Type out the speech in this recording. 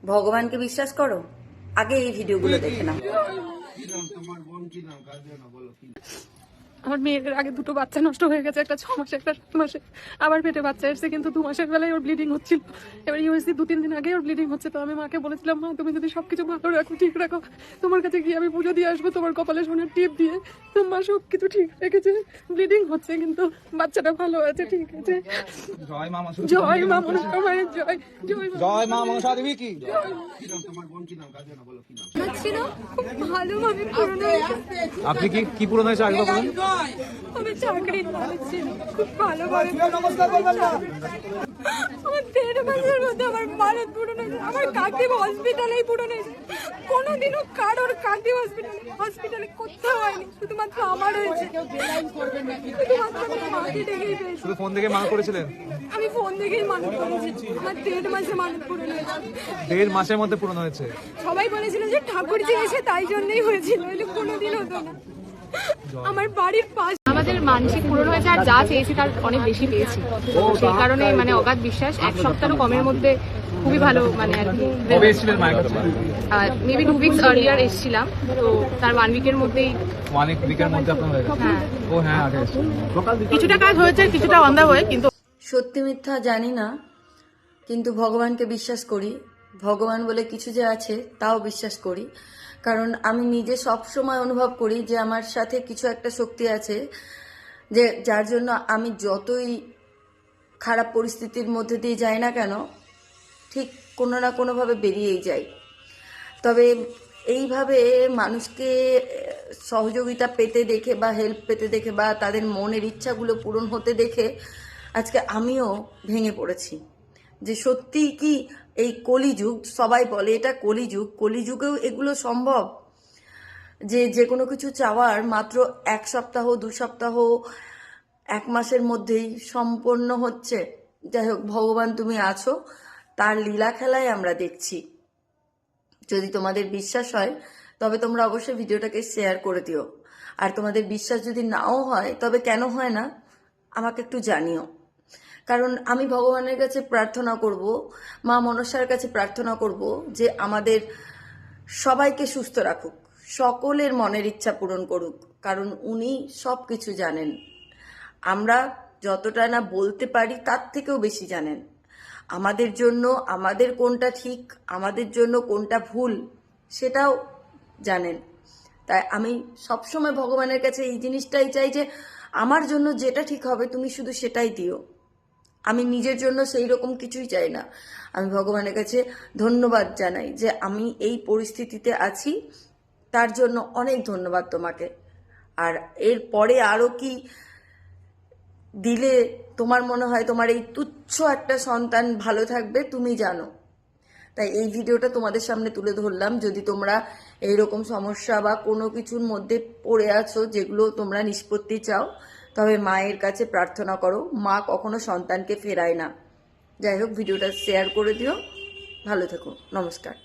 ভগবানকে বিশ্বাস করো? আগে এই ভিডিওগুলো দেখে নাও। আমার মেয়ের আগে দুটো বাচ্চা নষ্ট হয়ে গেছে, একটা 6 মাসে একটা 7 মাসে, আবার পেটে বাচ্চা এসেছে, কিন্তু 2 মাসের বেলায় ওর ব্লিডিং হচ্ছিল। এবার ইউএসসি 2-3 দিন আগে ওর ব্লিডিং হচ্ছে। তো আমি মাকে বলেছিলাম, মা তুমি যদি সবকিছু ভালো রাখো, ঠিক রাখো, তোমার কাছে গিয়ে আমি পুজো দিয়ে আসবো তোমার কপালে সোনার টিপ দিয়ে। তো মা সবকিছু ঠিক রেখেছে, ব্লিডিং হচ্ছে কিন্তু বাচ্চাটা ভালো আছে, ঠিক আছে। জয় মা মনসা, জয় মা মনসা মায়ের জয়, জয় মা মনসা দেবী কি। ভালোভাবে পূরণ হয়েছে। আপনি কি পূরণ হয়েছে আগে বলুন? আমি চাকরির মানুষ ছিল, খুব ভালোভাবে নমস্কার করবেন না। আমার 1.5 মাসের মধ্যে আমার মানত পূরণ হয়েছে। আমার কাকিম হসপিটালেই পূরণ হয়েছে, কোনোদিনও কারোর কাকি হসপিটালে করতে হয়নি, শুধুমাত্র আমার হয়েছে। শুধুমাত্র আমি মাকে ডেকেই পেয়েছি। শুধু ফোন থেকে মা করেছিলেন? আমি ফোন থেকেই মানত করেছি। আমার 1.5 মাসে মানত পূরণ হয়েছে। 1.5 মাসের মধ্যে পূরণ হয়েছে? সবাই বলেছিল যে ঠাকুরজি এসে তাই জন্যই হয়েছিল, এলে কোনোদিন হতো না। আমার বাড়ির পাশ আমাদের মানসিক পূরণ হয়েছে, আর যা চেয়েছি তার অনেক বেশি পেয়েছি। সেই কারণে মানে অগাধ বিশ্বাস। 1 সপ্তাহ কমের মধ্যে খুবই ভালো, মানে আর কি। মেবি 2 উইকস আর্লিয়ার এসেছিলাম, তো তার 1 উইকের মধ্যেই আপনার হয়ে গেছে। হ্যাঁ আগে কিছুটা কাজ হয়েছে, কিছুটা অন দা ওয়ে। কিন্তু সত্যি মিথ্যা জানি না, কিন্তু ভগবানকে বিশ্বাস করি। ভগবান বলে কিছু যে আছে তাও বিশ্বাস করি, কারণ আমি নিজে সব সময় অনুভব করি যে আমার সাথে কিছু একটা শক্তি আছে, যে যার জন্য আমি যতই খারাপ পরিস্থিতির মধ্যে দিয়ে যাই না কেন, ঠিক কোনো না কোনোভাবে বেরিয়েই যাই। তবে এইভাবে মানুষকে সহযোগিতা পেতে দেখে বা হেল্প পেতে দেখে বা তাদের মনের ইচ্ছাগুলো পূরণ হতে দেখে আজকে আমিও ভেঙে পড়েছি। যে সত্যি কি এই কলিযুগ, সবাই বলে এটা কলিযুগ, কলিযুগেও এগুলো সম্ভব? যে কোনো কিছু চাওয়ার মাত্র 1 সপ্তাহ 2 সপ্তাহ 1 মাসের মধ্যেই সম্পন্ন হচ্ছে। যাই হোক, ভগবান তুমি আছো, তার লীলা খেলায় আমরা দেখছি। যদি তোমাদের বিশ্বাস হয় তবে তোমরা অবশ্যই ভিডিওটাকে শেয়ার করে দিও। আর তোমাদের বিশ্বাস যদি নাও হয় তবে কেন হয় না আমাকে একটু জানিও। কারণ আমি ভগবানের কাছে প্রার্থনা করব, মা মনসার কাছে প্রার্থনা করব যে আমাদের সবাইকে সুস্থ রাখুক, সকলের মনের ইচ্ছা পূরণ করুক, কারণ উনি সব কিছু জানেন। আমরা যতটা না বলতে পারি তার থেকেও বেশি জানেন আমাদের জন্য। আমাদের কোনটা ঠিক, আমাদের জন্য কোনটা ভুল, সেটাও জানেন। তাই আমি সবসময় ভগবানের কাছে এই জিনিসটাই চাই যে আমার জন্য যেটা ঠিক হবে তুমি শুধু সেটাই দিও। আমি নিজের জন্য সেই রকম কিছুই চাই না। আমি ভগবানের কাছে ধন্যবাদ জানাই যে আমি এই পরিস্থিতিতে আছি, তার জন্য অনেক ধন্যবাদ তোমাকে। আর এর পরে আরও কি দিলে তোমার মনে হয় তোমার এই তুচ্ছ একটা সন্তান ভালো থাকবে তুমি জানো। তাই এই ভিডিওটা তোমাদের সামনে তুলে ধরলাম। যদি তোমরা এইরকম সমস্যা বা কোনো কিছুর মধ্যে পড়ে আছো যেগুলো তোমরা নিষ্পত্তি চাও, তবে মায়ের কাছে প্রার্থনা করো। মা কখনো সন্তানকে ফেরায় না। যাই হোক, ভিডিওটা শেয়ার করে দিও। ভালো থেকো, নমস্কার।